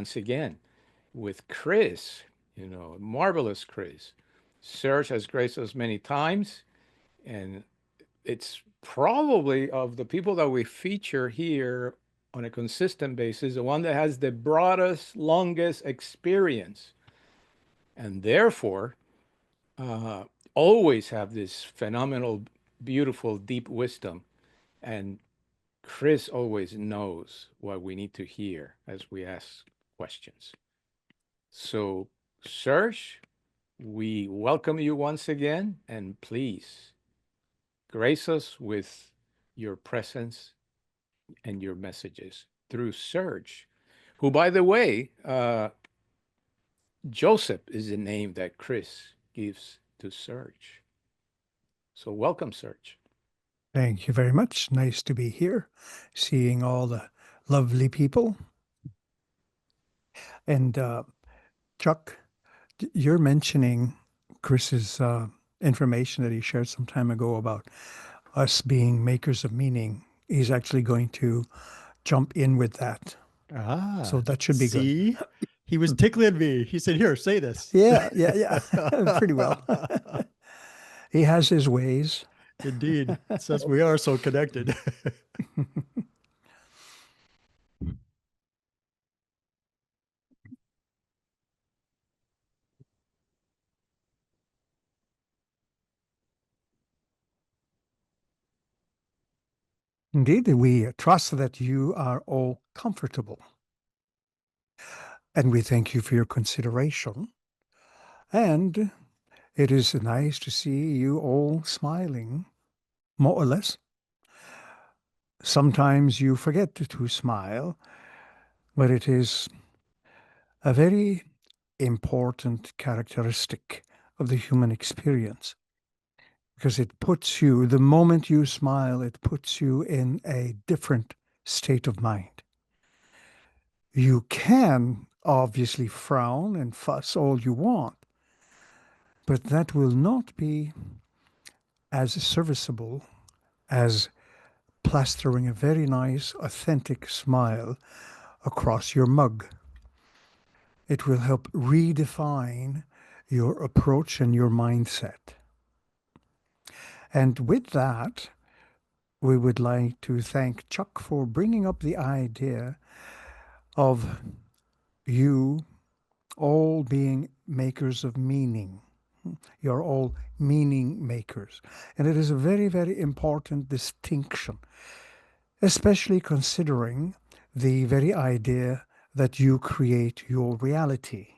once again with Kris, marvelous Kris. Serge has graced us many times, and it's probably of the people that we feature here on a consistent basis, the one that has the broadest, longest experience, and therefore uh, always have this phenomenal, beautiful, deep wisdom. And Kris always knows what we need to hear as we ask questions. So, Serge, we welcome you once again, and please grace us with your presence and your messages through Serge, who, by the way, Joseph is the name that Kris gives to Serge. So, welcome, Serge. Thank you very much. Nice to be here, seeing all the lovely people. And Chuck, you're mentioning Kris's information that he shared some time ago about us being makers of meaning. He's actually going to jump in with that. So that should be see? good. He was tickling me. He said, here, say this. Yeah. Pretty well. He has his ways. Indeed. Since we are so connected. Indeed, we trust that you are all comfortable. And we thank you for your consideration. And it is nice to see you all smiling, more or less. Sometimes you forget to smile, but it is a very important characteristic of the human experience, because it puts you, the moment you smile, it puts you in a different state of mind. You can obviously frown and fuss all you want, but that will not be as serviceable as plastering a very nice, authentic smile across your mug. It will help redefine your approach and your mindset. And with that, we would like to thank Chuck for bringing up the idea of you all being makers of meaning. You're all meaning makers. And it is a very, very important distinction, especially considering the very idea that you create your reality.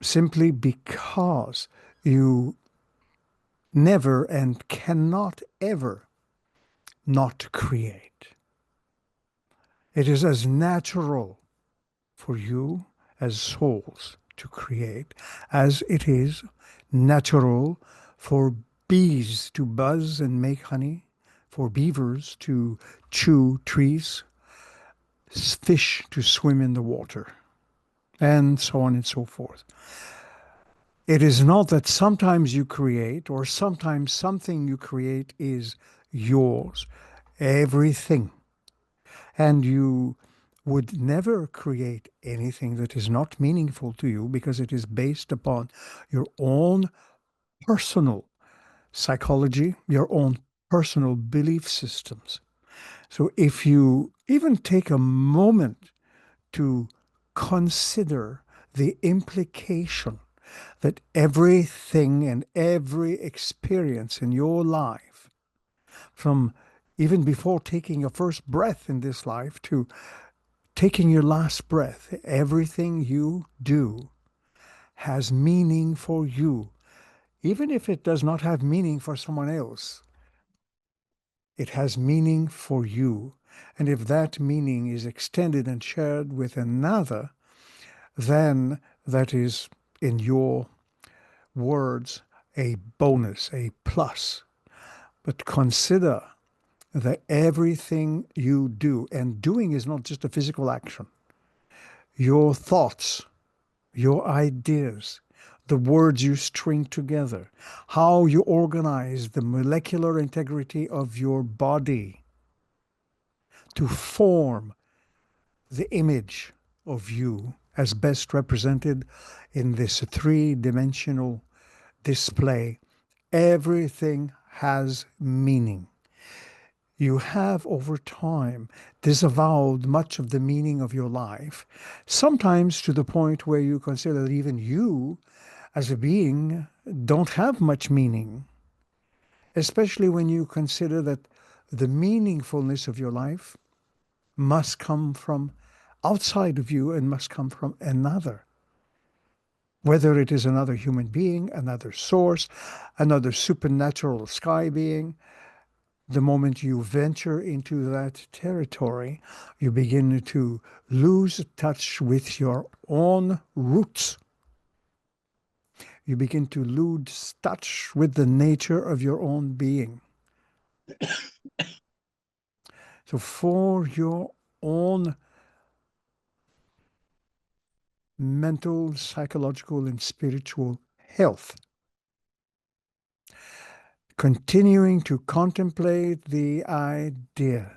Simply because you never and cannot ever not create. It is as natural for you as souls to create as it is natural for bees to buzz and make honey, for beavers to chew trees, fish to swim in the water, and so on and so forth. It is not that sometimes you create or sometimes something you create is yours. Everything. And you would never create anything that is not meaningful to you because it is based upon your own personal psychology, your own personal belief systems. So if you even take a moment to consider the implication that everything and every experience in your life, from even before taking your first breath in this life to taking your last breath, everything you do has meaning for you. Even if it does not have meaning for someone else, it has meaning for you. And if that meaning is extended and shared with another, then that is, in your words, a bonus, a plus. But consider that everything you do, and doing is not just a physical action, your thoughts, your ideas, the words you string together, how you organize the molecular integrity of your body to form the image of you as best represented in this three-dimensional display. Everything has meaning. You have over time disavowed much of the meaning of your life, sometimes to the point where you consider that even you as a being don't have much meaning, especially when you consider that the meaningfulness of your life must come from outside of you and must come from another. Whether it is another human being, another source, another supernatural sky being, the moment you venture into that territory, you begin to lose touch with your own roots. You begin to lose touch with the nature of your own being. So for your own mental, psychological, and spiritual health, continuing to contemplate the idea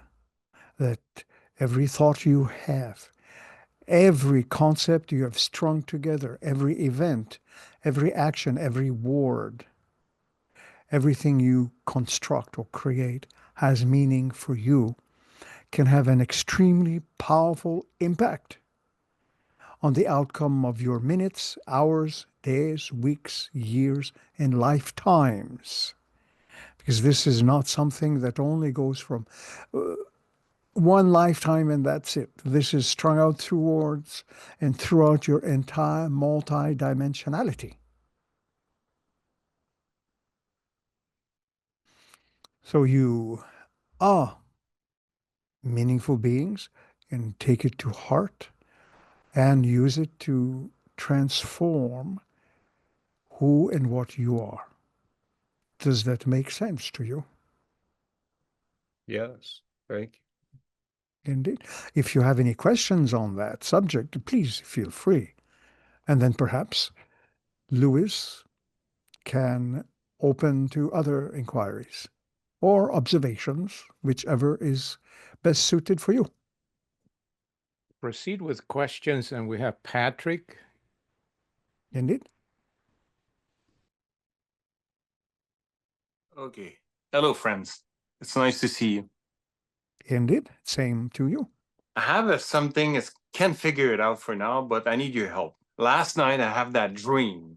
that every thought you have, every concept you have strung together, every event, every action, every word, everything you construct or create has meaning for you, can have an extremely powerful impact on the outcome of your minutes, hours, days, weeks, years, and lifetimes. Because this is not something that only goes from one lifetime and that's it. This is strung out towards and throughout your entire multidimensionality. So you are meaningful beings and take it to heart and use it to transform who and what you are. Does that make sense to you? Yes, thank you. Indeed. If you have any questions on that subject, please feel free. And then perhaps Lewis can open to other inquiries or observations, whichever is best suited for you. Proceed with questions, and we have Patrick. Indeed. Okay. Hello, friends. It's nice to see you. Indeed. Same to you. I have something, I can't figure it out for now, but I need your help. Last night, I have that dream.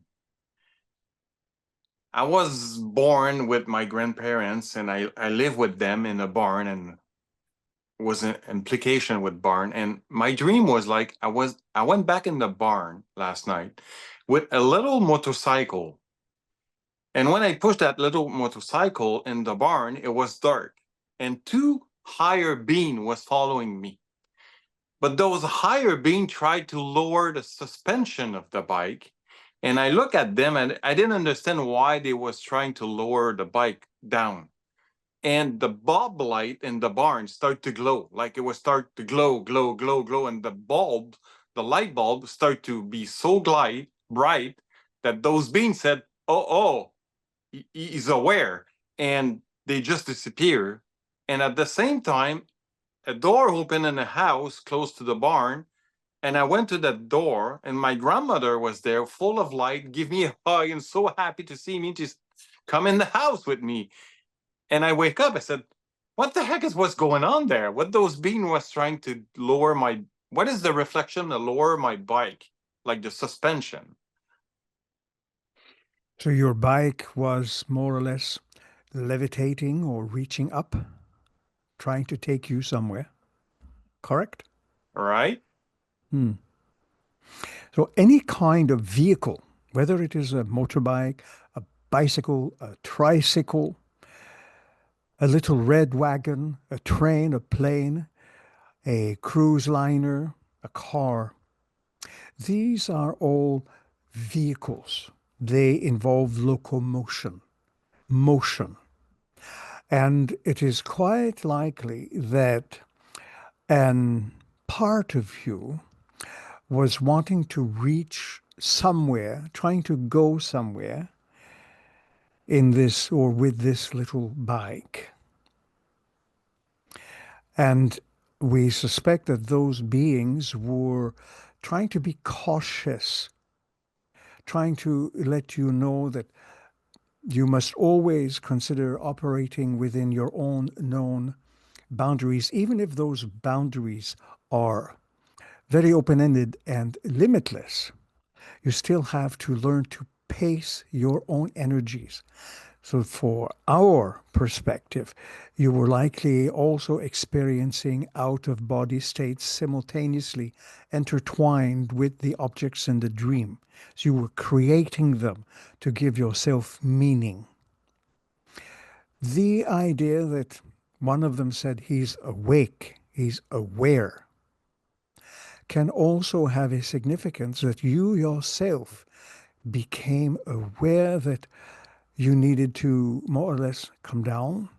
I was born with my grandparents, and I live with them in a barn, and was an implication with barn. And my dream was like I went back in the barn last night with a little motorcycle. And when I pushed that little motorcycle in the barn, it was dark, and two higher being was following me. But those higher being tried to lower the suspension of the bike. And I look at them and I didn't understand why they was trying to lower the bike down. And the bulb light in the barn started to glow, like it was start to glow, glow, glow, glow. And the light bulb started to be so bright that those beings said, oh, he's aware. And they just disappear. And at the same time, a door opened in a house close to the barn, and I went to that door, and my grandmother was there, full of light, give me a hug, and so happy to see me, just come in the house with me. And I wake up, I said, what the heck is what's going on there? What those being was trying to lower my, what is the reflection to lower my bike, like the suspension? So your bike was more or less levitating or reaching up, trying to take you somewhere. Correct? Right? So any kind of vehicle, whether it is a motorbike, a bicycle, a tricycle, a little red wagon, a train, a plane, a cruise liner, a car, these are all vehicles. They involve locomotion, motion. And it is quite likely that an part of you was wanting to reach somewhere, trying to go somewhere in this or with this little bike. And we suspect that those beings were trying to be cautious, trying to let you know that you must always consider operating within your own known boundaries, even if those boundaries are very open-ended and limitless. You still have to learn to pace your own energies. So, for our perspective, you were likely also experiencing out of body states simultaneously intertwined with the objects in the dream. So, you were creating them to give yourself meaning. The idea that one of them said he's awake, he's aware, can also have a significance that you yourself became aware that you needed to more or less come down.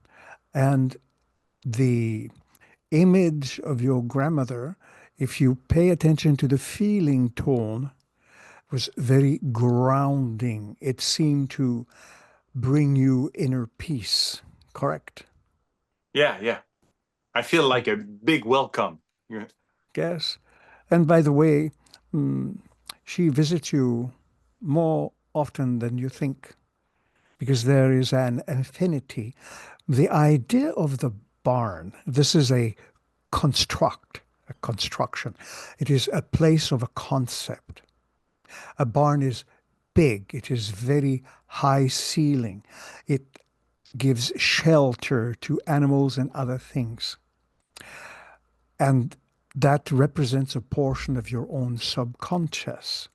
And the image of your grandmother, if you pay attention to the feeling tone, was very grounding. It seemed to bring you inner peace, correct? Yeah, yeah. I feel like a big welcome. Yeah. Yes. And by the way, mm, she visits you more often than you think because there is an affinity. The idea of the barn, this is a construction. It is a place of a concept. A barn is big. It is very high ceiling. It gives shelter to animals and other things. And that represents a portion of your own subconscious.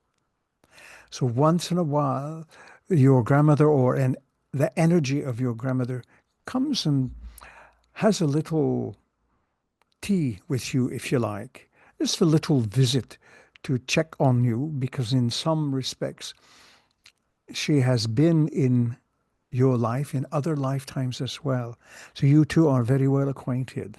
So once in a while, your grandmother the energy of your grandmother comes and has a little tea with you, if you like. Just a little visit to check on you, because in some respects, she has been in your life in other lifetimes as well. So you two are very well acquainted.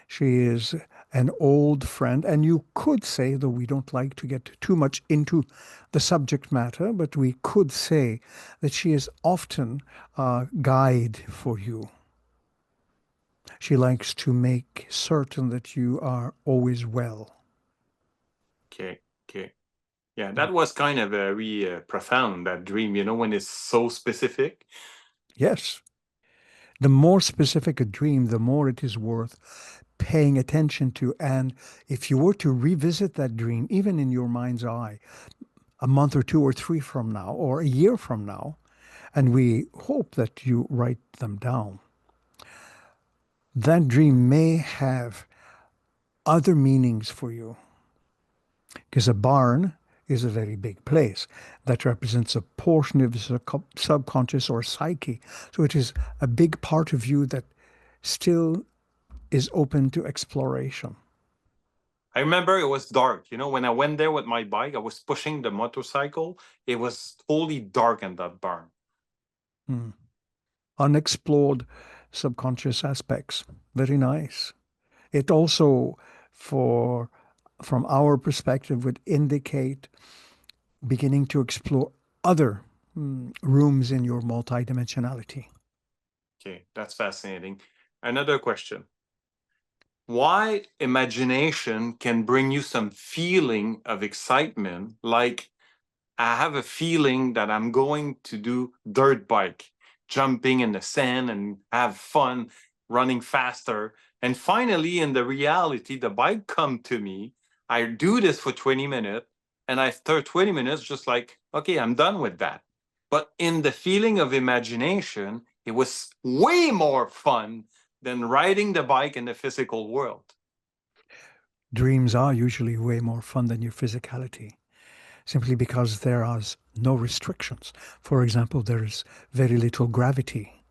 She is an old friend, and you could say, though we don't like to get too much into the subject matter, but we could say that she is often a guide for you. She likes to make certain that you are always well. Okay, okay. Yeah, that was kind of very profound, that dream, when it's so specific. Yes. The more specific a dream, the more it is worth paying attention to. And if you were to revisit that dream, even in your mind's eye, a month or two or three from now, or a year from now, and we hope that you write them down, that dream may have other meanings for you. Because a barn is a very big place that represents a portion of the subconscious or psyche. So it is a big part of you that still is open to exploration. I remember it was dark. When I went there with my bike, I was pushing the motorcycle. It was totally dark in that barn. Unexplored subconscious aspects. Very nice. It also, from our perspective, would indicate beginning to explore other rooms in your multidimensionality. Okay, that's fascinating. Another question. Why imagination can bring you some feeling of excitement, like I have a feeling that I'm going to do dirt bike, jumping in the sand and have fun, running faster. And finally, in the reality, the bike come to me. I do this for 20 minutes, and after 20 minutes, just like, okay, I'm done with that. But in the feeling of imagination, it was way more fun than riding the bike in the physical world. Dreams are usually way more fun than your physicality, simply because there are no restrictions. For example, there is very little gravity.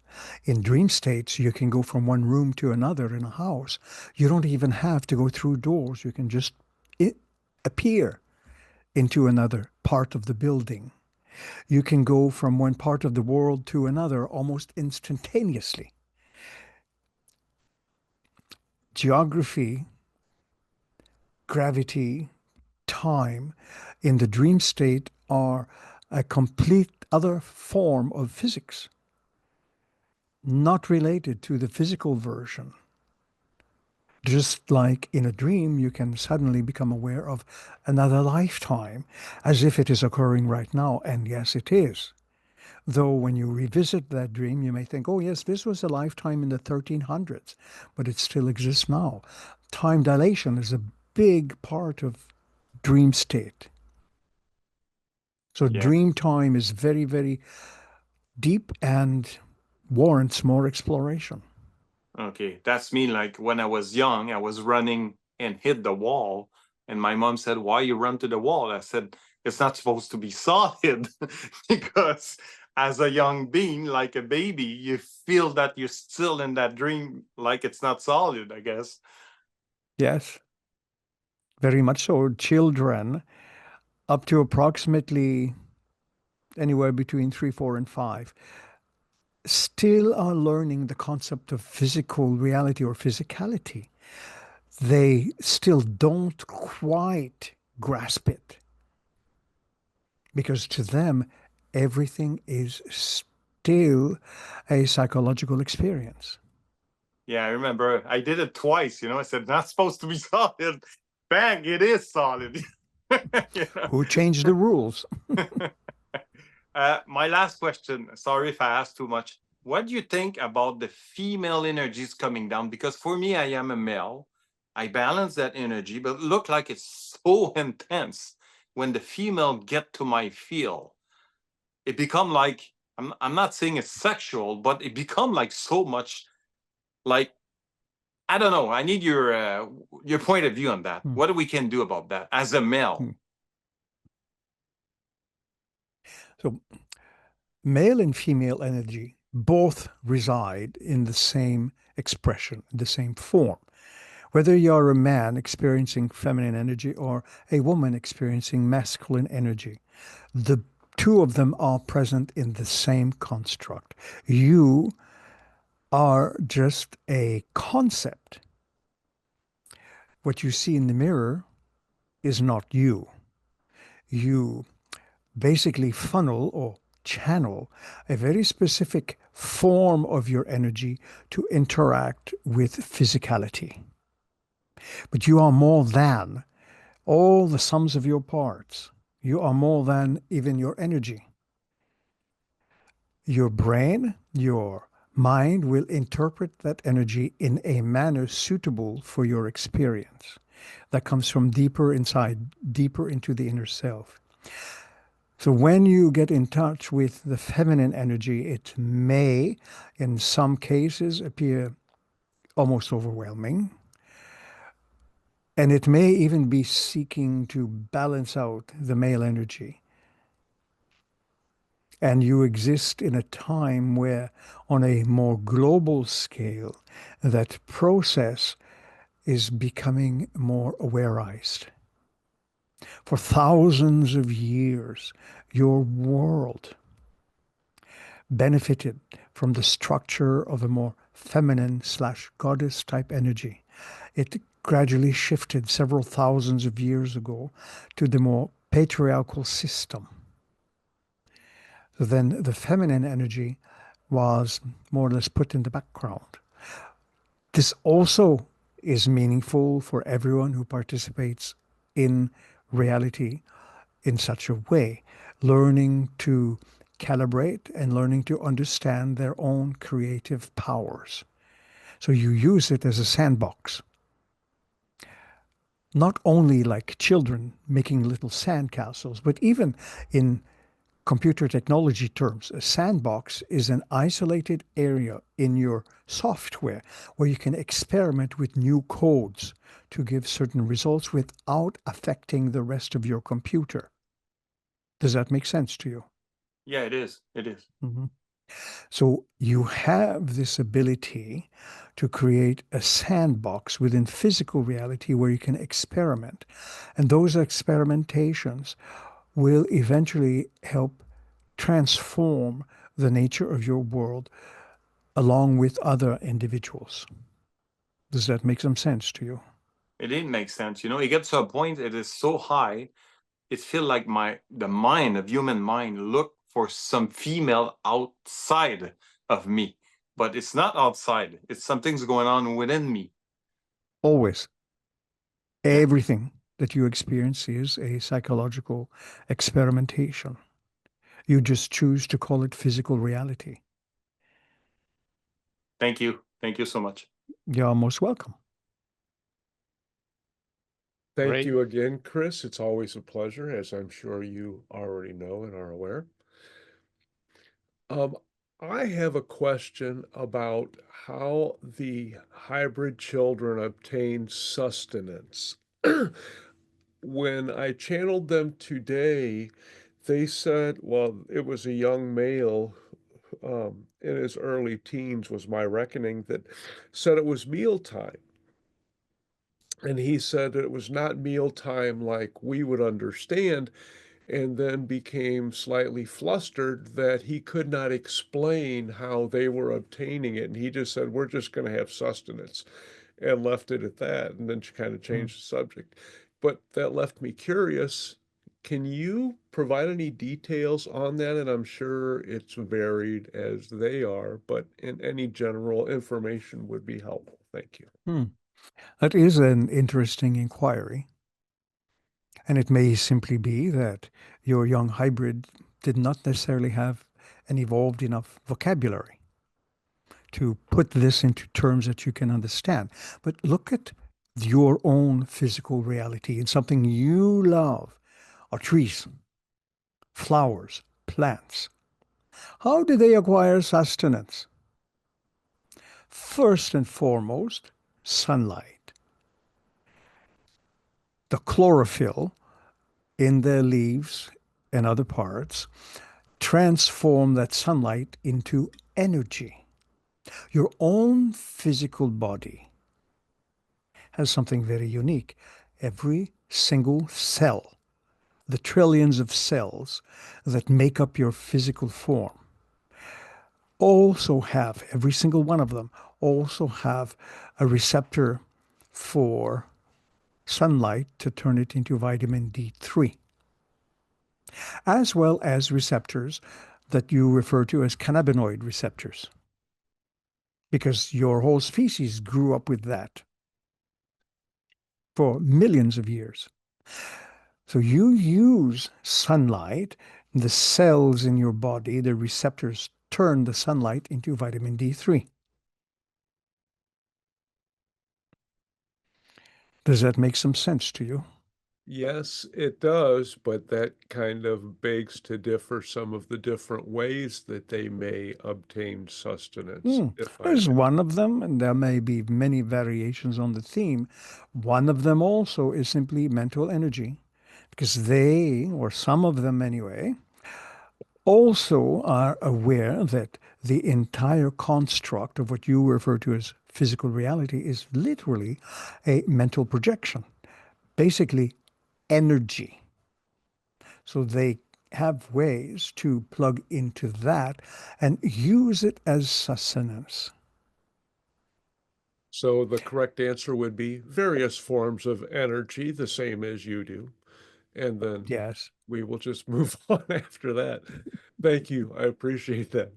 In dream states, you can go from one room to another in a house. You don't even have to go through doors. You can just appear into another part of the building. You can go from one part of the world to another almost instantaneously. Geography, gravity, time in the dream state are a complete other form of physics, not related to the physical version. Just like in a dream, you can suddenly become aware of another lifetime as if it is occurring right now. And yes, it is. Though when you revisit that dream, you may think, oh, yes, this was a lifetime in the 1300s, but it still exists now. Time dilation is a big part of dream state. So Yeah. dream time is very, very deep and warrants more exploration. Okay. That's me. Like when I was young, I was running and hit the wall. And my mom said, "Why you run to the wall?" I said, "It's not supposed to be solid." Because as a young being, like a baby, you feel that you're still in that dream, like it's not solid, I guess. Yes, very much so. Children up to approximately anywhere between 3, 4, and 5 still are learning the concept of physical reality or physicality. They still don't quite grasp it because to them, everything is still a psychological experience. Yeah, I remember I did it twice. I said, "Not supposed to be solid." Bang, it is solid. You know? Who changed the rules? My last question, sorry if I asked too much. What do you think about the female energies coming down? Because for me, I am a male. I balance that energy, but look like it's so intense when the female get to my field. It become like, I'm not saying it's sexual, but it become like so much like, I don't know. I need your point of view on that. Hmm. What we can do about that as a male? So, male and female energy both reside in the same expression, the same form. Whether you're a man experiencing feminine energy or a woman experiencing masculine energy, the two of them are present in the same construct. You are just a concept. What you see in the mirror is not you. You basically funnel or channel a very specific form of your energy to interact with physicality. But you are more than all the sums of your parts. You are more than even your energy. Your brain, your mind will interpret that energy in a manner suitable for your experience. That comes from deeper inside, deeper into the inner self. So when you get in touch with the feminine energy, it may, in some cases, appear almost overwhelming. And it may even be seeking to balance out the male energy. And you exist in a time where, on a more global scale, that process is becoming more awareized. For thousands of years, your world benefited from the structure of a more feminine / goddess type energy. It gradually shifted several thousands of years ago to the more patriarchal system. So then the feminine energy was more or less put in the background. This also is meaningful for everyone who participates in reality in such a way, learning to calibrate and learning to understand their own creative powers. So you use it as a sandbox. Not only like children making little sandcastles, but even in computer technology terms, a sandbox is an isolated area in your software where you can experiment with new codes to give certain results without affecting the rest of your computer. Does that make sense to you? Yeah, it is. It is. Mm-hmm. So you have this ability to create a sandbox within physical reality where you can experiment. And those experimentations will eventually help transform the nature of your world along with other individuals. Does that make some sense to you? It didn't make sense. It gets to a point, it is so high, it feels like the mind of human mind look for some female outside of me, but it's not outside. It's something's going on within me. Always. Everything that you experience is a psychological experimentation. You just choose to call it physical reality. Thank you. Thank you so much. You're most welcome. Thank Great. you again, Kris. It's always a pleasure, as I'm sure you already know and are aware. Um, I have a question about how the hybrid children obtain sustenance. When I channeled them today, they said, well, it was a young male in his early teens, was my reckoning, that said it was mealtime. And he said that it was not mealtime like we would understand, and then became slightly flustered that he could not explain how they were obtaining it. And he just said, we're just going to have sustenance, and left it at that. And then she kind of changed the subject. But that left me curious. Can you provide any details on that? And I'm sure it's varied as they are, but in any general information would be helpful. Thank you. That is an interesting inquiry. And it may simply be that your young hybrid did not necessarily have an evolved enough vocabulary to put this into terms that you can understand. But look at your own physical reality and something you love are trees, flowers, plants. How do they acquire sustenance? First and foremost, sunlight. The chlorophyll in their leaves and other parts transform that sunlight into energy. Your own physical body has something very unique. Every single cell, the trillions of cells that make up your physical form, also have, every single one of them, also have a receptor for sunlight to turn it into vitamin D3, as well as receptors that you refer to as cannabinoid receptors, because your whole species grew up with that for millions of years. So you use sunlight, the cells in your body, the receptors turn the sunlight into vitamin D3. Does that make some sense to you? Yes, it does, but that kind of begs to differ some of the different ways that they may obtain sustenance, if I There's may. one of them, and there may be many variations on the theme. One of them also is simply mental energy, because they, or some of them anyway, also are aware that the entire construct of what you refer to as physical reality is literally a mental projection, basically energy. So they have ways to plug into that and use it as sustenance. So the correct answer would be various forms of energy, the same as you do. And then Yes. we will just move on after that. Thank you. I appreciate that.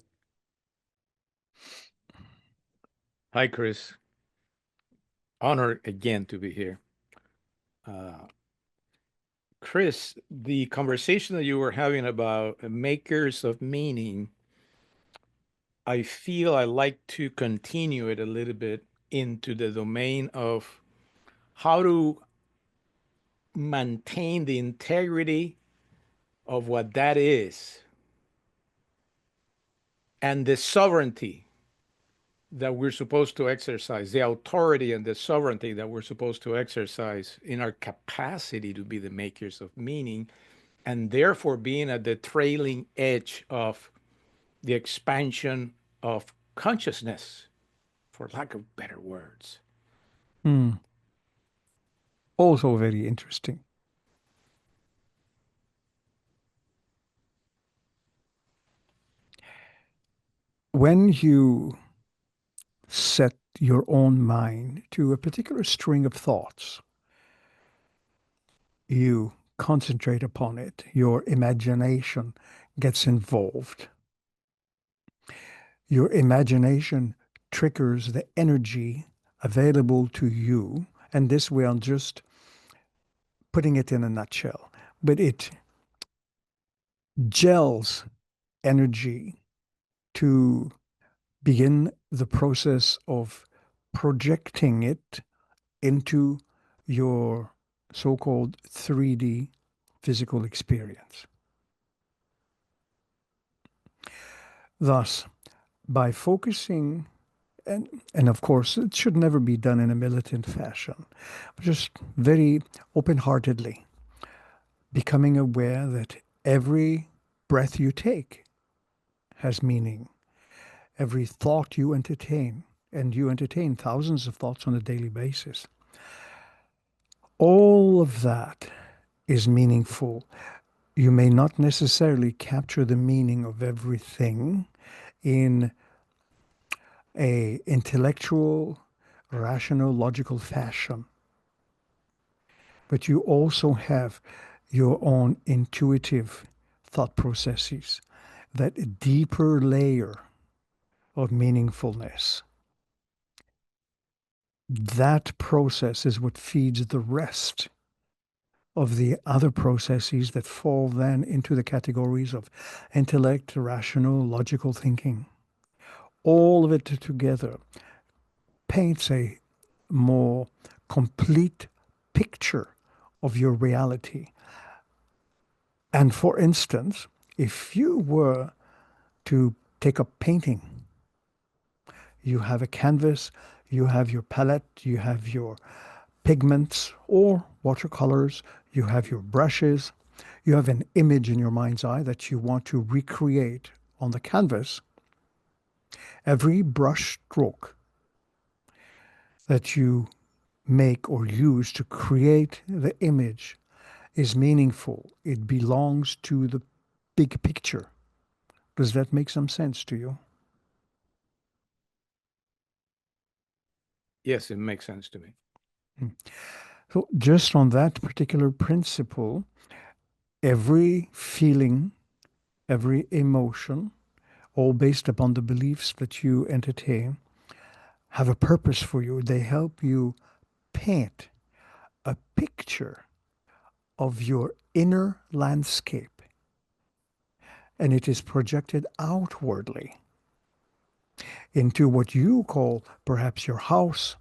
Hi, Kris. Honor again to be here. Kris, the conversation that you were having about makers of meaning, I feel I like to continue it a little bit into the domain of how to maintain the integrity of what that is and the sovereignty that we're supposed to exercise, the authority and the sovereignty that we're supposed to exercise in our capacity to be the makers of meaning, and therefore being at the trailing edge of the expansion of consciousness, for lack of better words. Also very interesting. When you set your own mind to a particular string of thoughts, you concentrate upon it, your imagination gets involved. Your imagination triggers the energy available to you And this way I'm just putting it in a nutshell, but it gels energy to begin the process of projecting it into your so-called 3D physical experience. Thus, by focusing, and of course, it should never be done in a militant fashion, but just very open-heartedly, becoming aware that every breath you take has meaning, every thought you entertain, and you entertain thousands of thoughts on a daily basis. All of that is meaningful. You may not necessarily capture the meaning of everything in a intellectual, rational, logical fashion, but you also have your own intuitive thought processes, that deeper layer of meaningfulness. That process is what feeds the rest of the other processes that fall then into the categories of intellect, rational, logical thinking. All of it together paints a more complete picture of your reality. And for instance, if you were to take up painting, you have a canvas, you have your palette, you have your pigments or watercolors, you have your brushes, you have an image in your mind's eye that you want to recreate on the canvas. Every brush stroke that you make or use to create the image is meaningful. It belongs to the big picture. Does that make some sense to you? Yes, it makes sense to me. So just on that particular principle, every feeling, every emotion, all based upon the beliefs that you entertain, have a purpose for you. They help you paint a picture of your inner landscape, and it is projected outwardly into what you call perhaps your house,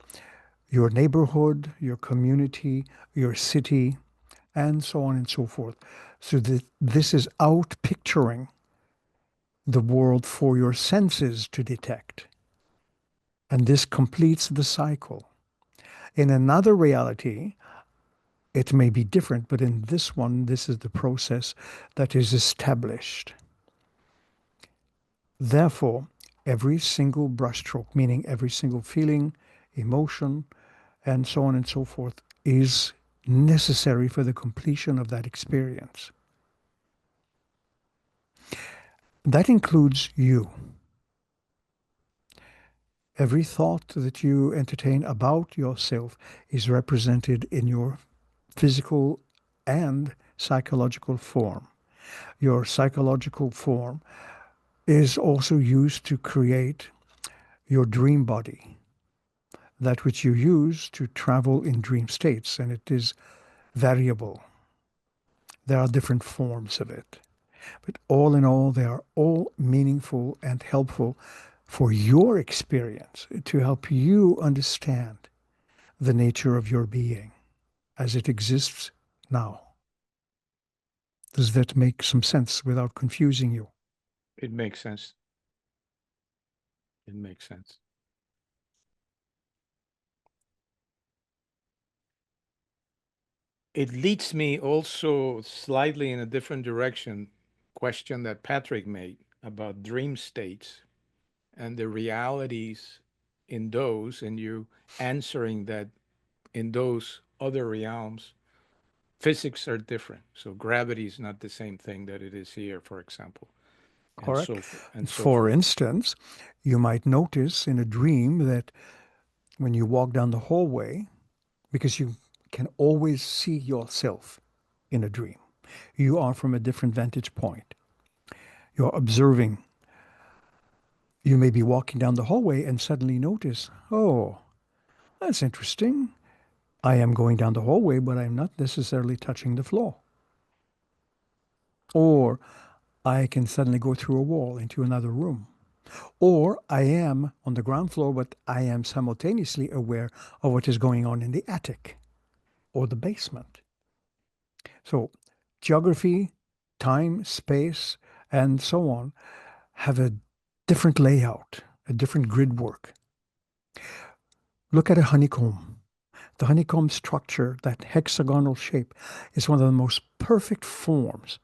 your neighborhood, your community, your city, and so on and so forth. So that this is out picturing the world for your senses to detect. And this completes the cycle. In another reality, it may be different, but in this one, this is the process that is established. Therefore, every single brushstroke, meaning every single feeling, emotion, and so on and so forth, is necessary for the completion of that experience. That includes you. Every thought that you entertain about yourself is represented in your physical and psychological form. Your psychological form is also used to create your dream body, that which you use to travel in dream states, and it is variable. There are different forms of it. But all in all, they are all meaningful and helpful for your experience, to help you understand the nature of your being as it exists now. Does that make some sense without confusing you? It makes sense. It makes sense. It leads me also slightly in a different direction. Question that Patrick made about dream states and the realities in those, and you answering that in those other realms, physics are different. So gravity is not the same thing that it is here, for example, and Correct. and so For forth. instance, you might notice in a dream that when you walk down the hallway, because you can always see yourself in a dream, you are from a different vantage point. You're observing. You may be walking down the hallway and suddenly notice, oh, that's interesting. I am going down the hallway, but I'm not necessarily touching the floor. Or I can suddenly go through a wall into another room. Or I am on the ground floor, but I am simultaneously aware of what is going on in the attic or the basement. So geography, time, space, and so on have a different layout, a different grid work. Look at a honeycomb. The honeycomb structure, that hexagonal shape, is one of the most perfect forms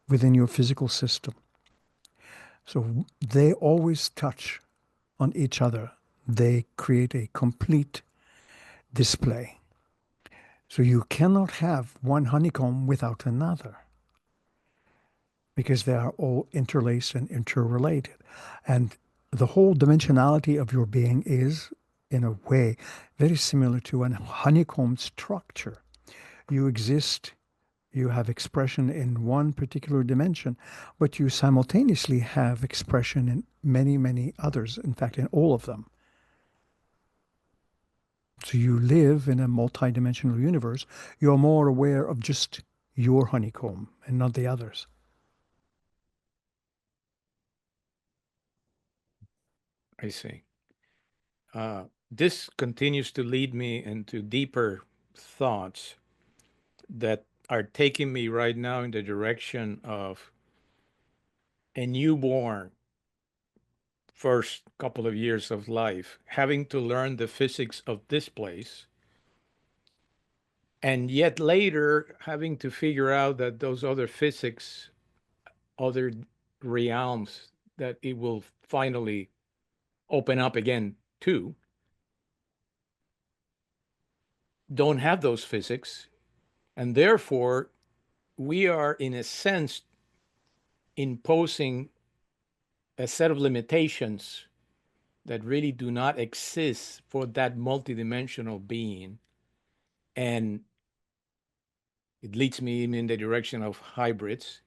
within your physical system. So they always touch on each other. They create a complete display. So you cannot have one honeycomb without another, because they are all interlaced and interrelated. And the whole dimensionality of your being is, in a way, very similar to a honeycomb structure. You exist, you have expression in one particular dimension, but you simultaneously have expression in many, many others, in fact, in all of them. So you live in a multidimensional universe. You're more aware of just your honeycomb and not the others. I see. This continues to lead me into deeper thoughts that are taking me right now in the direction of a newborn first couple of years of life, having to learn the physics of this place, and yet later having to figure out that those other physics, other realms that it will finally open up again to, don't have those physics. And therefore, we are, in a sense, imposing a set of limitations that really do not exist for that multidimensional being. And it leads me in the direction of hybrids,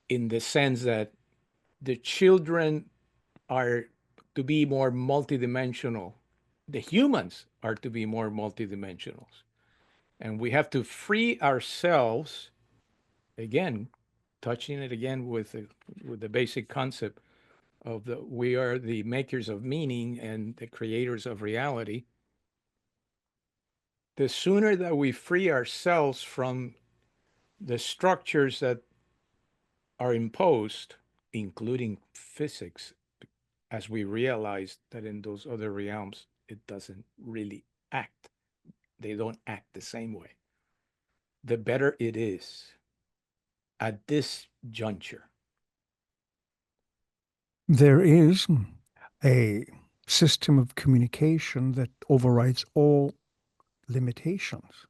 in the sense that the children are to be more multidimensional. The humans are to be more multidimensionals. And we have to free ourselves, again, touching it again with the basic concept of we are the makers of meaning and the creators of reality. The sooner that we free ourselves from the structures that are imposed, including physics, as we realize that in those other realms, it doesn't really act. They don't act the same way. The better it is at this juncture. There is a system of communication that overrides all limitations.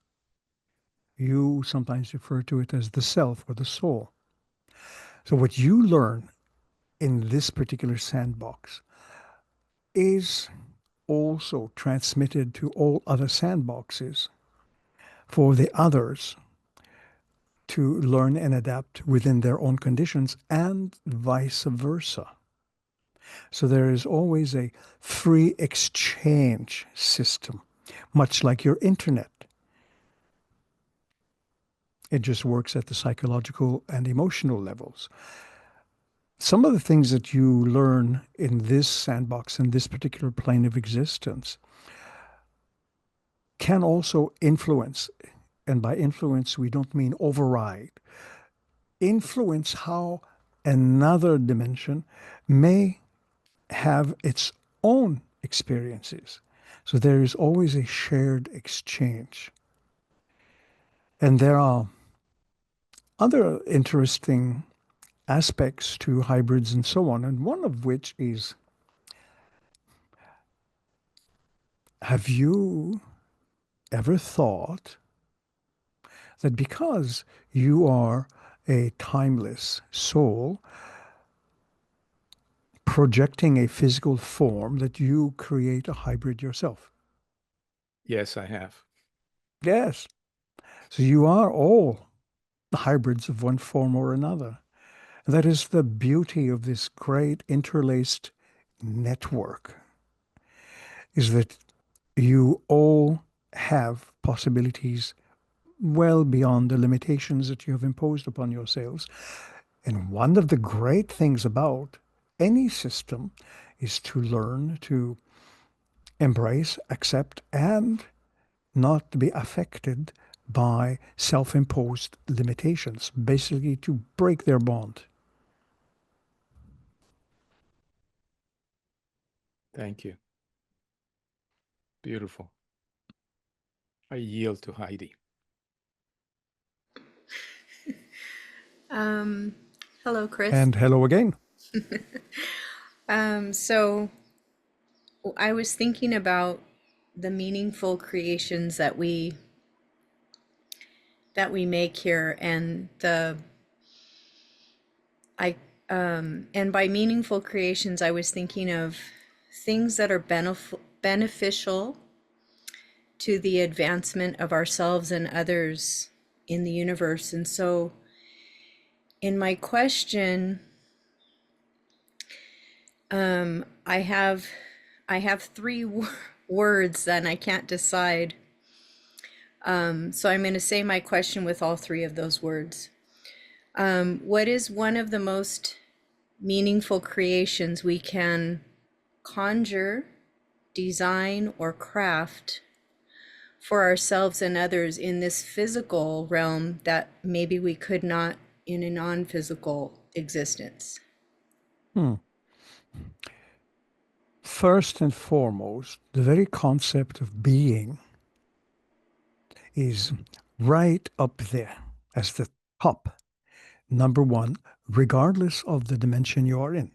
You sometimes refer to it as the self or the soul. So what you learn in this particular sandbox is also transmitted to all other sandboxes for the others to learn and adapt within their own conditions, and vice versa. So there is always a free exchange system, much like your internet. It just works at the psychological and emotional levels. Some of the things that you learn in this sandbox, in this particular plane of existence, can also influence, and by influence we don't mean override, influence how another dimension may have its own experiences. So there is always a shared exchange. And there are other interesting aspects to hybrids and so on, and one of which is, have you ever thought that because you are a timeless soul projecting a physical form, that you create a hybrid yourself? Yes, I have. Yes. So you are all hybrids of one form or another. And that is the beauty of this great interlaced network, is that you all have possibilities well beyond the limitations that you have imposed upon yourselves. And one of the great things about any system is to learn to embrace, accept, and not be affected by self-imposed limitations, basically to break their bond. Thank you. Beautiful. I yield to Heidi. Hello, Kris. And hello again. So I was thinking about the meaningful creations that we make here, and and by meaningful creations, I was thinking of things that are beneficial to the advancement of ourselves and others in the universe. And so in my question, I have three words and I can't decide. So I'm going to say my question with all three of those words. What is one of the most meaningful creations we can conjure, design, or craft for ourselves and others in this physical realm that maybe we could not in a non-physical existence? First and foremost, the very concept of being is right up there as the top, number one, regardless of the dimension you are in.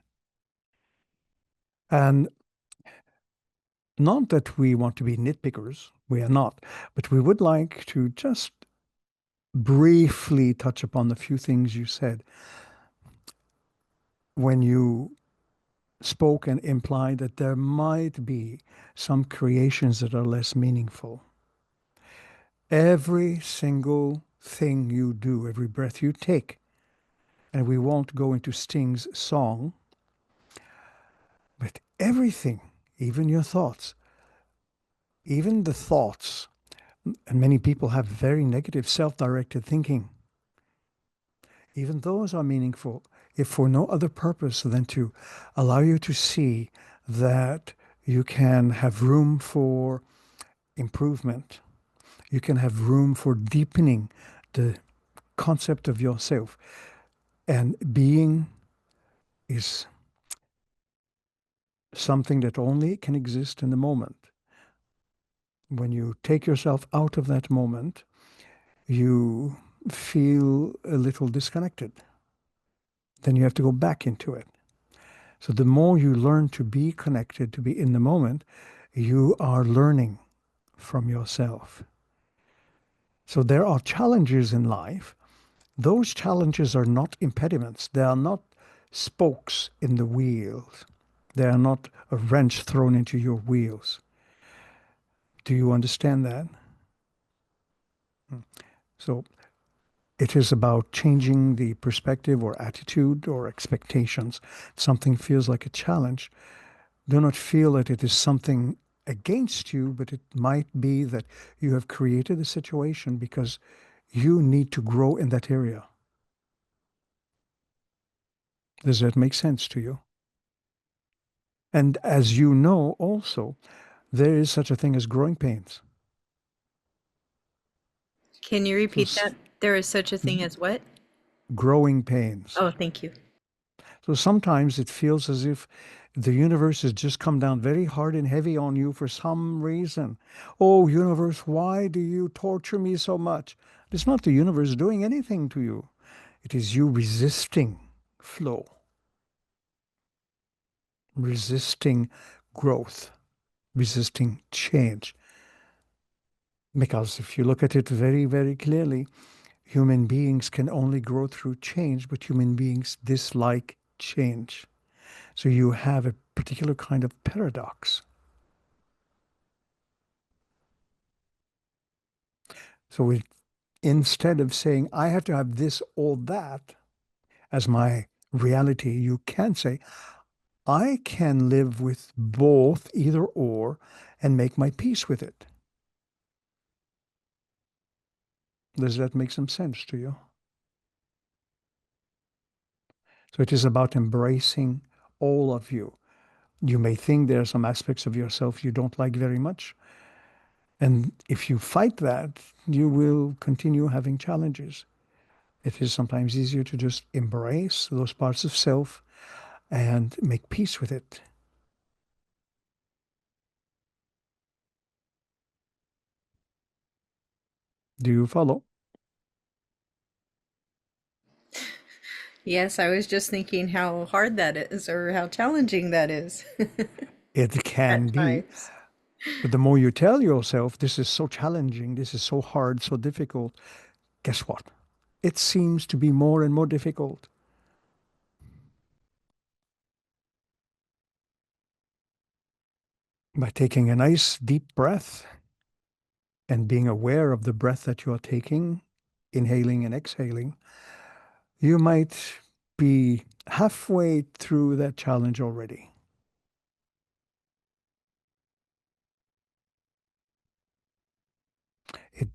And not that we want to be nitpickers, we are not, but we would like to just briefly touch upon the few things you said when you spoke and implied that there might be some creations that are less meaningful. Every single thing you do, every breath you take, and we won't go into Sting's song, but everything, even your thoughts, even the thoughts, and many people have very negative self-directed thinking, even those are meaningful, if for no other purpose than to allow you to see that you can have room for improvement. You can have room for deepening the concept of yourself. And being is something that only can exist in the moment. When you take yourself out of that moment, you feel a little disconnected. Then you have to go back into it. So the more you learn to be connected, to be in the moment, you are learning from yourself. So there are challenges in life. Those challenges are not impediments. They are not spokes in the wheels. They are not a wrench thrown into your wheels. Do you understand that? So it is about changing the perspective or attitude or expectations. Something feels like a challenge. Do not feel that it is something against you, but it might be that you have created a situation because you need to grow in that area. Does that make sense to you? And as you know also, there is such a thing as growing pains. Can you repeat that? There is such a thing as what? Growing pains. Oh, thank you. So sometimes it feels as if the universe has just come down very hard and heavy on you for some reason. Oh, universe, why do you torture me so much? It's not the universe doing anything to you. It is you resisting flow, resisting growth, resisting change. Because if you look at it very, very clearly, human beings can only grow through change, but human beings dislike change. So you have a particular kind of paradox. So instead of saying, I have to have this or that as my reality, you can say, I can live with both, either or, and make my peace with it. Does that make some sense to you? So it is about embracing all of you. You may think there are some aspects of yourself you don't like very much. And if you fight that, you will continue having challenges. It is sometimes easier to just embrace those parts of self and make peace with it. Do you follow? Yes, I was just thinking how hard that is or how challenging that is It can at be. times. But the more you tell yourself, this is so challenging, this is so hard, so difficult, guess what? It seems to be more and more difficult. By taking a nice deep breath and being aware of the breath that you are taking, inhaling and exhaling, you might be halfway through that challenge already. It,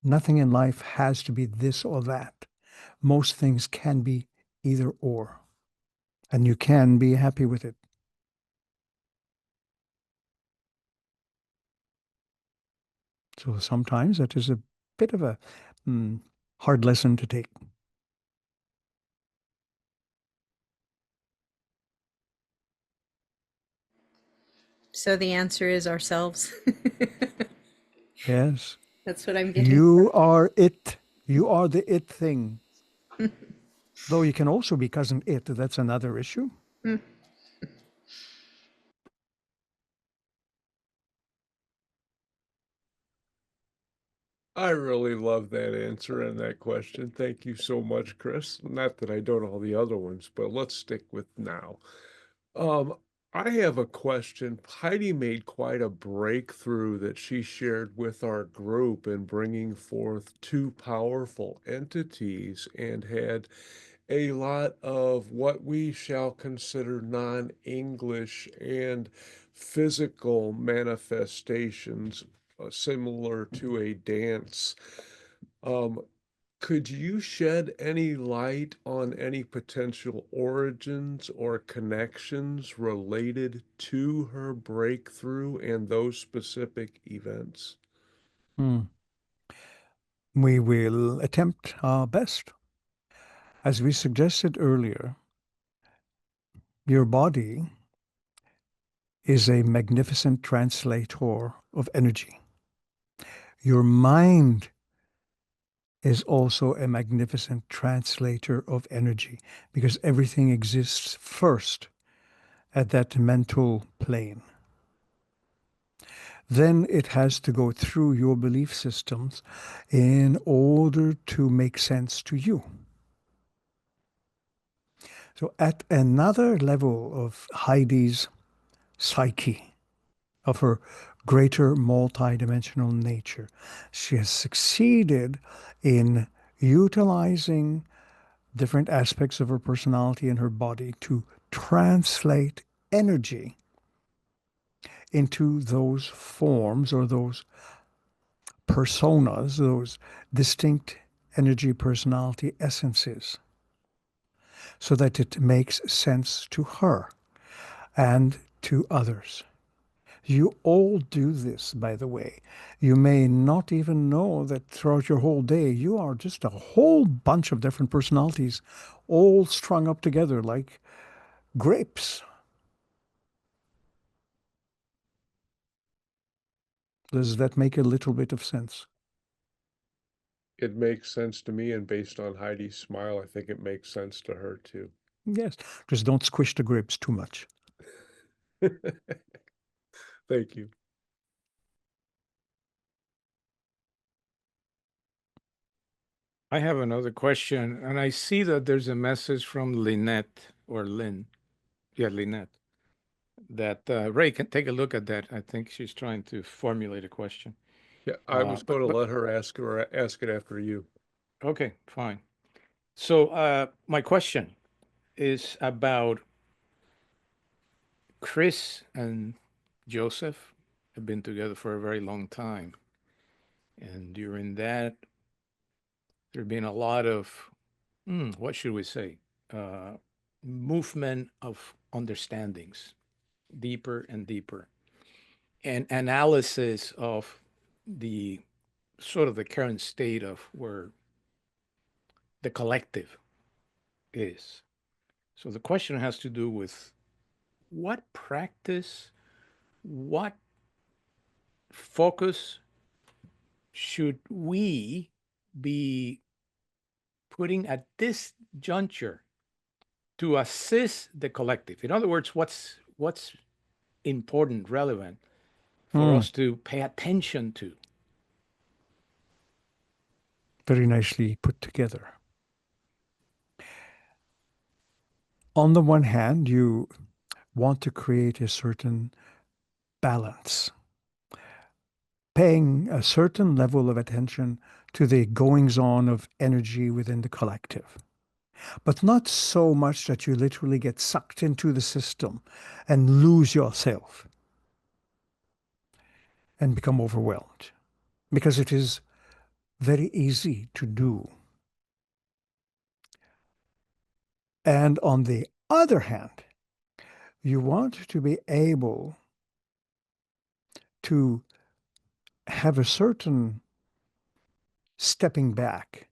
nothing in life has to be this or that. Most things can be either or, and you can be happy with it. So sometimes that is a bit of a hard lesson to take. So the answer is ourselves. Yes. That's what I'm getting You are it. You are the it thing. Though you can also be cousin it. That's another issue. from. I really love that answer and that question. Thank you so much, Kris. Not that I don't all the other ones, but let's stick with now. Um, I have a question. Heidi made quite a breakthrough that she shared with our group in bringing forth two powerful entities and had a lot of what we shall consider non-English and physical manifestations, similar to a dance. Um, could you shed any light on any potential origins or connections related to her breakthrough and those specific events? Hmm. We will attempt our best. As we suggested earlier, your body is a magnificent translator of energy. Your mind is also a magnificent translator of energy because everything exists first at that mental plane. Then it has to go through your belief systems in order to make sense to you. So at another level of Heidi's psyche, of her greater multidimensional nature, she has succeeded in utilizing different aspects of her personality and her body to translate energy into those forms or those personas, those distinct energy personality essences, so that it makes sense to her and to others. You all do this, by the way. You may not even know that throughout your whole day, you are just a whole bunch of different personalities, all strung up together like grapes. Does that make a little bit of sense? It makes sense to me, and based on Heidi's smile, I think it makes sense to her too. Yes, just don't squish the grapes too much. Thank you. I have another question, and I see that there's a message from Lynette or Lynn. Yeah, Lynette. That Ray can take a look at that. I think she's trying to formulate a question. Yeah, I was going to But let her ask it after you. okay, fine. So my question is about Kris and Joseph, have been together for a very long time. And during that, there have been a lot of, what should we say, movement of understandings, deeper and deeper, and analysis of the sort of the current state of where the collective is. So the question has to do with what practice, what focus should we be putting at this juncture to assist the collective? In other words, what's important, relevant for us to pay attention to? Very nicely put together. On the one hand, you want to create a certain balance, paying a certain level of attention to the goings on of energy within the collective, but not so much that you literally get sucked into the system and lose yourself and become overwhelmed, because it is very easy to do. And on the other hand, you want to be able to have a certain stepping back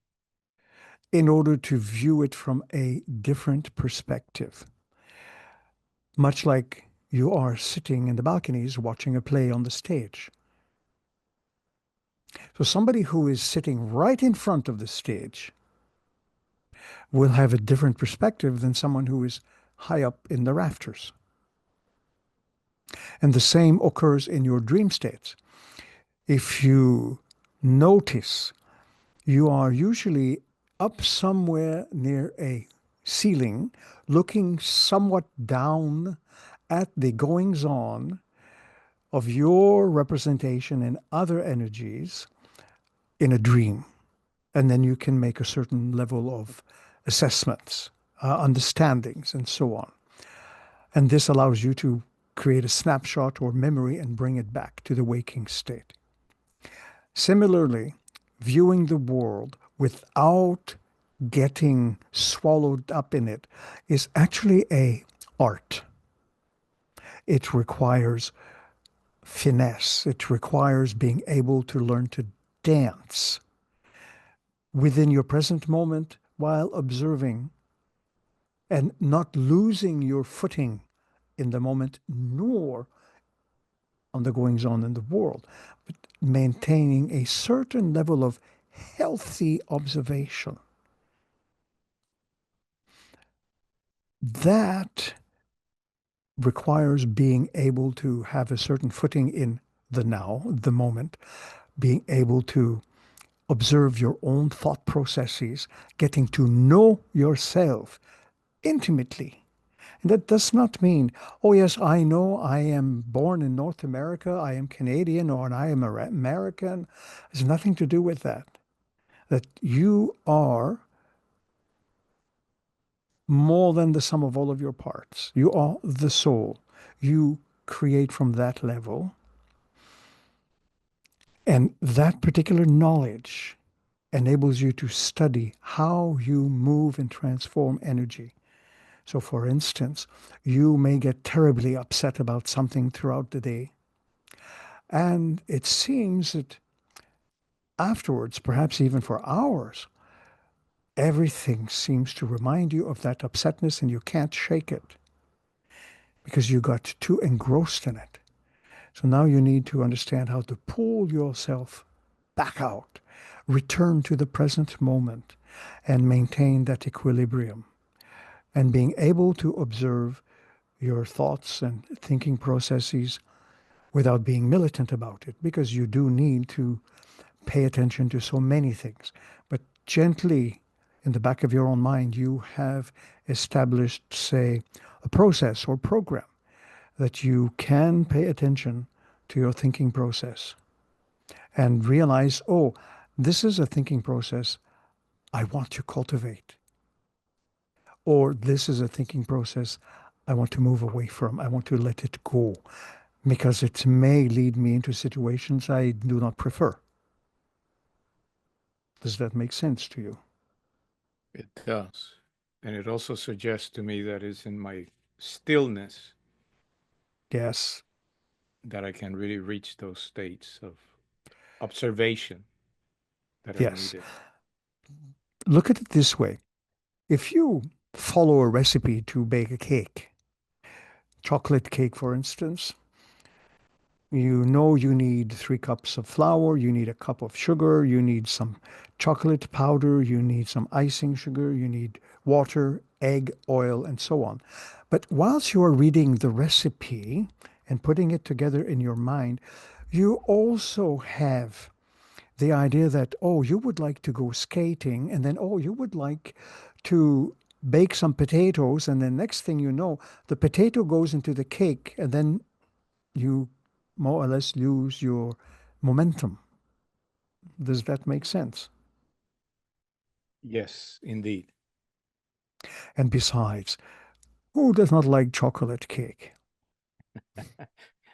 in order to view it from a different perspective. Much like you are sitting in the balconies watching a play on the stage. So somebody who is sitting right in front of the stage will have a different perspective than someone who is high up in the rafters. And the same occurs in your dream states. If you notice, you are usually up somewhere near a ceiling, looking somewhat down at the goings on of your representation and other energies in a dream. And then you can make a certain level of assessments, understandings, and so on. And this allows you to create a snapshot or memory and bring it back to the waking state. Similarly, viewing the world without getting swallowed up in it is actually an art. It requires finesse. It requires being able to learn to dance within your present moment while observing and not losing your footing in the moment, nor on the goings on in the world, but maintaining a certain level of healthy observation. That requires being able to have a certain footing in the now, the moment, being able to observe your own thought processes, getting to know yourself intimately. And that does not mean, oh yes, I know I am born in North America, I am Canadian, or I am American. It has nothing to do with that. That you are more than the sum of all of your parts. You are the soul. You create from that level. And that particular knowledge enables you to study how you move and transform energy. So for instance, you may get terribly upset about something throughout the day. And it seems that afterwards, perhaps even for hours, everything seems to remind you of that upsetness and you can't shake it because you got too engrossed in it. So now you need to understand how to pull yourself back out, return to the present moment, and maintain that equilibrium. And being able to observe your thoughts and thinking processes without being militant about it, because you do need to pay attention to so many things. But gently, in the back of your own mind, you have established, say, a process or program that you can pay attention to your thinking process and realize, oh, this is a thinking process I want to cultivate. Or this is a thinking process I want to move away from. I want to let it go. because it may lead me into situations I do not prefer. Does that make sense to you? It does. And it also suggests to me that it's in my stillness Yes. that I can really reach those states of observation that are Yes. needed. Look at it this way. If you follow a recipe to bake a cake, chocolate cake, for instance, you know you need 3 cups of flour, you need a cup of sugar, you need some chocolate powder, you need some icing sugar, you need water, egg, oil, and so on. But whilst you are reading the recipe and putting it together in your mind, you also have the idea that, oh, you would like to go skating, and then, oh, you would like to bake some potatoes, and then next thing you know, the potato goes into the cake, and then you more or less lose your momentum. Does that make sense? Yes, indeed. And besides, who does not like chocolate cake?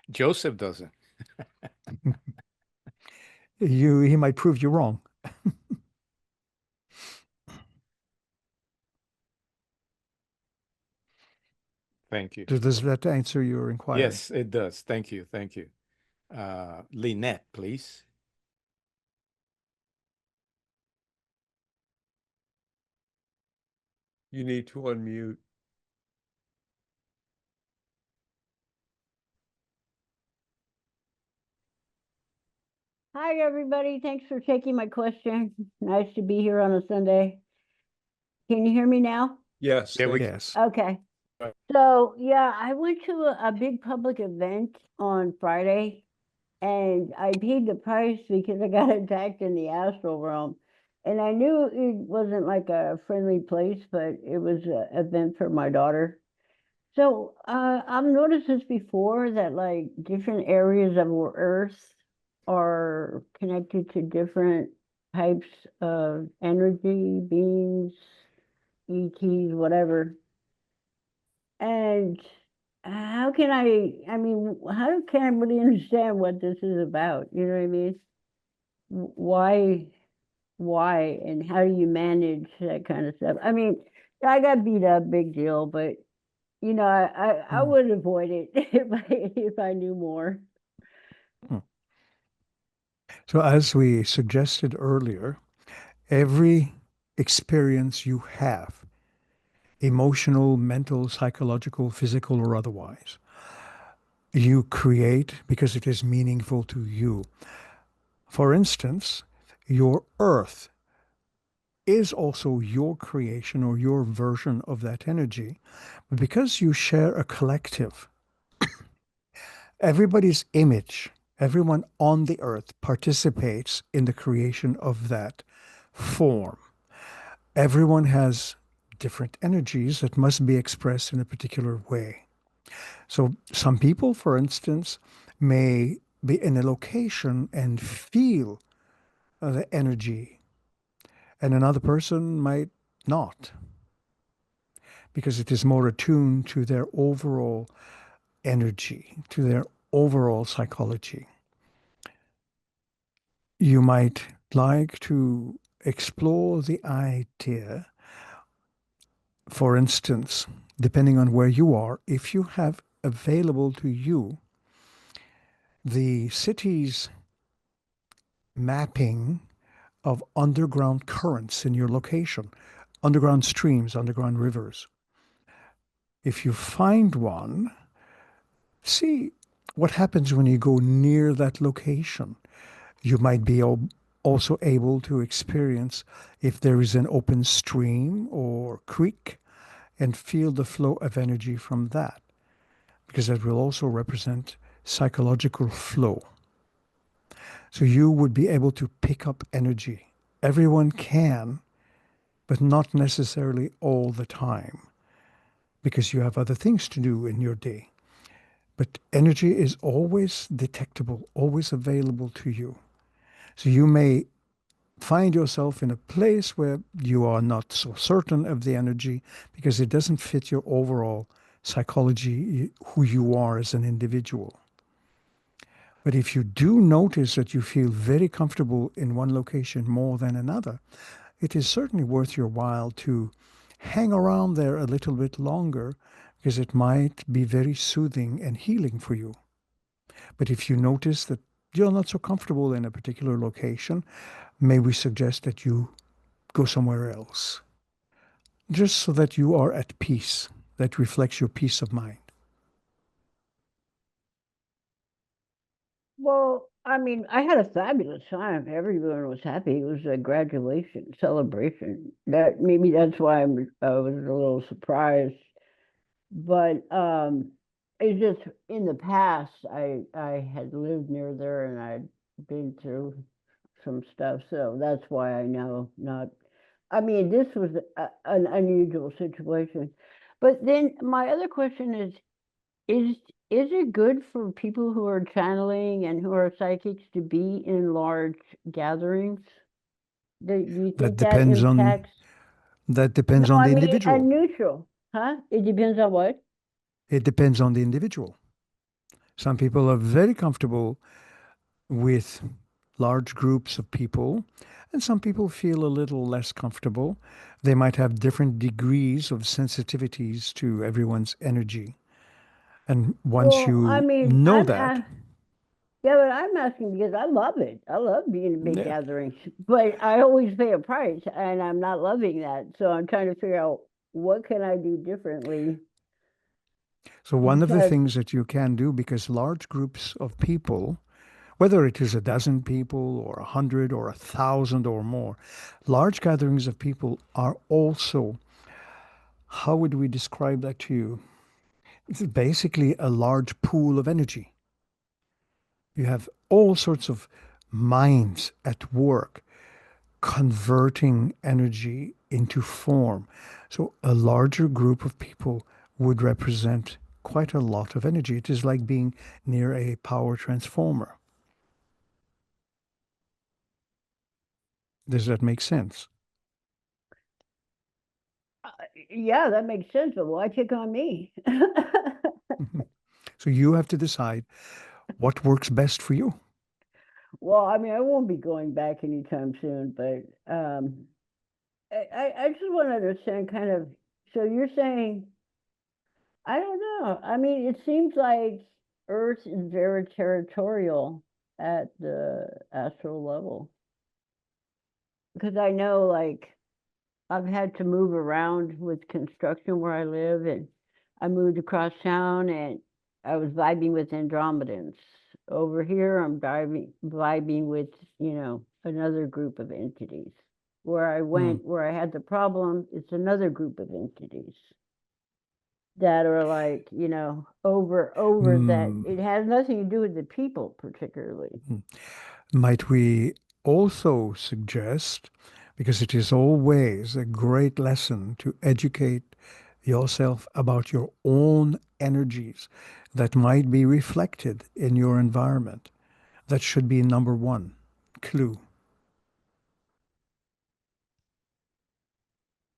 Joseph doesn't. He might prove you wrong. Thank you. Does that answer your inquiry? Yes, it does. Thank you. Thank you. Lynette, please. You need to unmute. Hi, everybody. Thanks for taking my question. Nice to be here on a Sunday. Can you hear me now? Yes. Yeah, thank you. Yes. Okay. Right. So, yeah, I went to a big public event on Friday, and I paid the price because I got attacked in the astral realm. And I knew it wasn't like a friendly place, but it was an event for my daughter. So, I've noticed this before that like different areas of Earth are connected to different types of energy, beings, ETs, whatever. And how can I mean, how can I really understand what this is about? You know what I mean? Why, and how do you manage that kind of stuff? I mean, I got beat up, big deal, but you know, I Hmm. would avoid it if I knew more. Hmm. So, as we suggested earlier, every experience you have, emotional, mental, psychological, physical, or otherwise, you create because it is meaningful to you. For instance, your earth is also your creation or your version of that energy. But because you share a collective, everybody's image, everyone on the earth participates in the creation of that form. Everyone has different energies that must be expressed in a particular way. So some people, for instance, may be in a location and feel the energy, and another person might not, because it is more attuned to their overall energy, to their overall psychology. You might like to explore the idea, for instance, depending on where you are, if you have available to you the city's mapping of underground currents in your location, underground streams, underground rivers. If you find one, see what happens when you go near that location. You might be also able to experience if there is an open stream or creek and feel the flow of energy from that, because that will also represent psychological flow. So you would be able to pick up energy. Everyone can, but not necessarily all the time, because you have other things to do in your day. But energy is always detectable, always available to you. So you may find yourself in a place where you are not so certain of the energy because it doesn't fit your overall psychology, who you are as an individual. But if you do notice that you feel very comfortable in one location more than another, it is certainly worth your while to hang around there a little bit longer because it might be very soothing and healing for you. But if you notice that you're not so comfortable in a particular location, may we suggest that you go somewhere else, just so that you are at peace. That reflects your peace of mind. Well, I mean, I had a fabulous time. Everyone was happy. It was a graduation celebration. That maybe that's why I was a little surprised. But it's just in the past I had lived near there and I'd been through some stuff, so that's why I know not. I mean, this was an unusual situation. But then my other question is is it good for people who are channeling and who are psychics to be in large gatherings? Do you That think that depends on impacts? that No, depends on I the mean a individual. neutral, huh? It depends on what? It depends on the individual. Some people are very comfortable with large groups of people, and some people feel a little less comfortable. They might have different degrees of sensitivities to everyone's energy. And once Well, I you mean, know that, yeah, but I'm asking because I love it. I love being in big yeah. gatherings, but I always pay a price, and I'm not loving that. So I'm trying to figure out what can I do differently So one of the because, things that you can do, because large groups of people, whether it is a dozen people or 100 or 1,000 or more, large gatherings of people are also, how would we describe that to you? It's basically a large pool of energy. You have all sorts of minds at work converting energy into form. So a larger group of people would represent quite a lot of energy. It is like being near a power transformer. Does that make sense? yeah, that makes sense. But why pick on me? Mhm. So you have to decide what works best for you. Well, I mean, I won't be going back anytime soon, but I just want to understand kind of. So you're saying I don't know. I mean, it seems like Earth is very territorial at the astral level. Because I know, like, I've had to move around with construction where I live, and I moved across town and I was vibing with Andromedans. Over here, I'm vibing with, another group of entities. Where I Hmm. went, where I had the problem, it's another group of entities that are like, over that. Hmm. It has nothing to do with the people particularly. Might we also suggest, because it is always a great lesson to educate yourself about your own energies that might be reflected in your environment. That should be number one clue.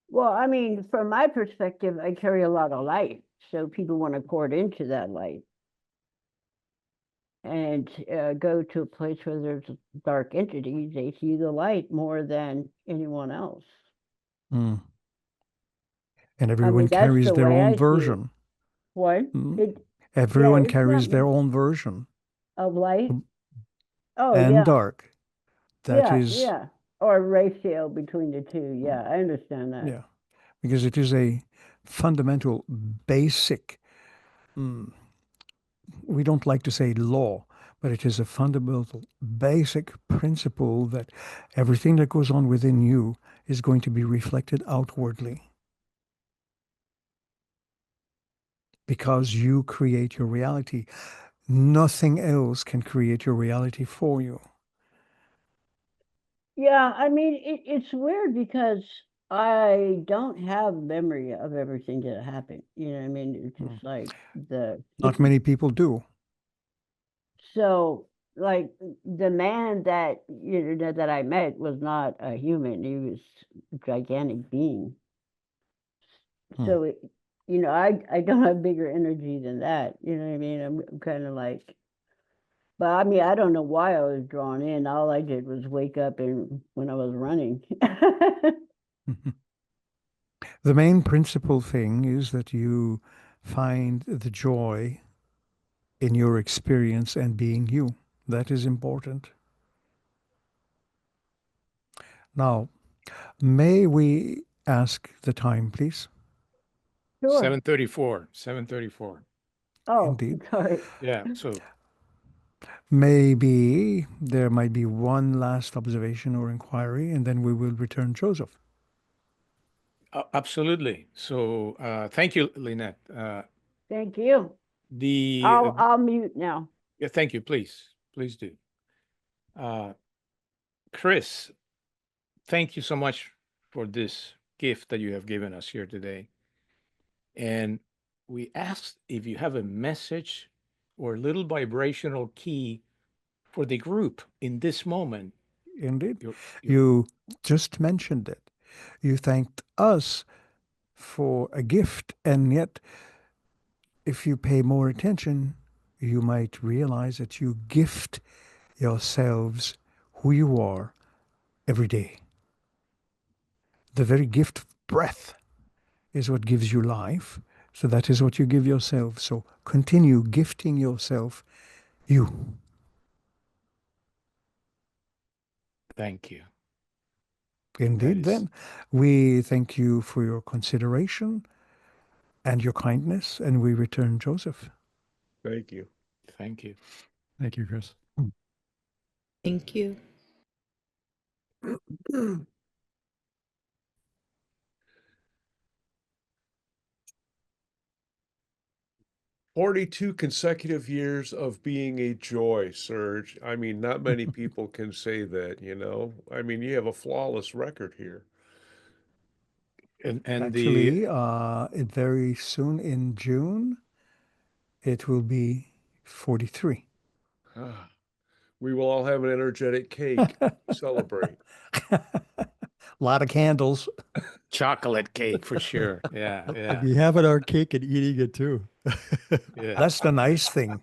Well, I mean, from my perspective, I carry a lot of light, so people want to pour into that light and go to a place where there's dark entities. They see the light more than anyone else. Hmm. And I everyone mean, that's carries the their way own I see it. version. What? Hmm. Yeah, Everyone it's not carries their own version of light. Oh, and yeah, dark. That yeah, is, yeah. Or ratio between the two. Yeah, I understand that. yeah, because it is a fundamental, basic, mm, we don't like to say law, but it is a fundamental, basic principle that everything that goes on within you is going to be reflected outwardly because you create your reality. Nothing else can create your reality for you. Yeah, I mean, it's weird because I don't have memory of everything that happened. You know what I mean? It's Mm. just like the Not many people do. so like the man that that I met was not a human. He was a gigantic being. Mm. So I don't have bigger energy than that. You know what I mean? I'm kind of like But I mean, I don't know why I was drawn in. All I did was wake up and when I was running. The main principal thing is that you find the joy in your experience and being you. That is important. Now, may we ask the time, please? Sure. 7:34. 7:34. Oh, Indeed. sorry. Yeah. So Maybe there might be one last observation or inquiry, and then we will return Joseph. absolutely. So thank you, Lynette. Thank you. The I'll mute now. yeah, thank you. Please do. Kris, thank you so much for this gift that you have given us here today. And we asked if you have a message or little vibrational key for the group in this moment. Indeed. Your- You just mentioned it. You thanked us for a gift, and yet, if you pay more attention, you might realize that you gift yourselves who you are every day. The very gift of breath is what gives you life. So that is what you give yourself. So continue gifting yourself you. Thank you. Indeed, is- then we thank you for your consideration and your kindness, and we return Joseph. Thank you. Thank you. Thank you, Kris. Thank you. 42 consecutive years of being a joy, Serge. I mean, not many people can say that, you know? I mean, you have a flawless record here. And Actually, very soon in June, it will be 43. Ah, we will all have an energetic cake. Celebrate. A lot of candles. chocolate cake for sure. Yeah, yeah, We having our cake and eating it too. yeah. That's the nice thing.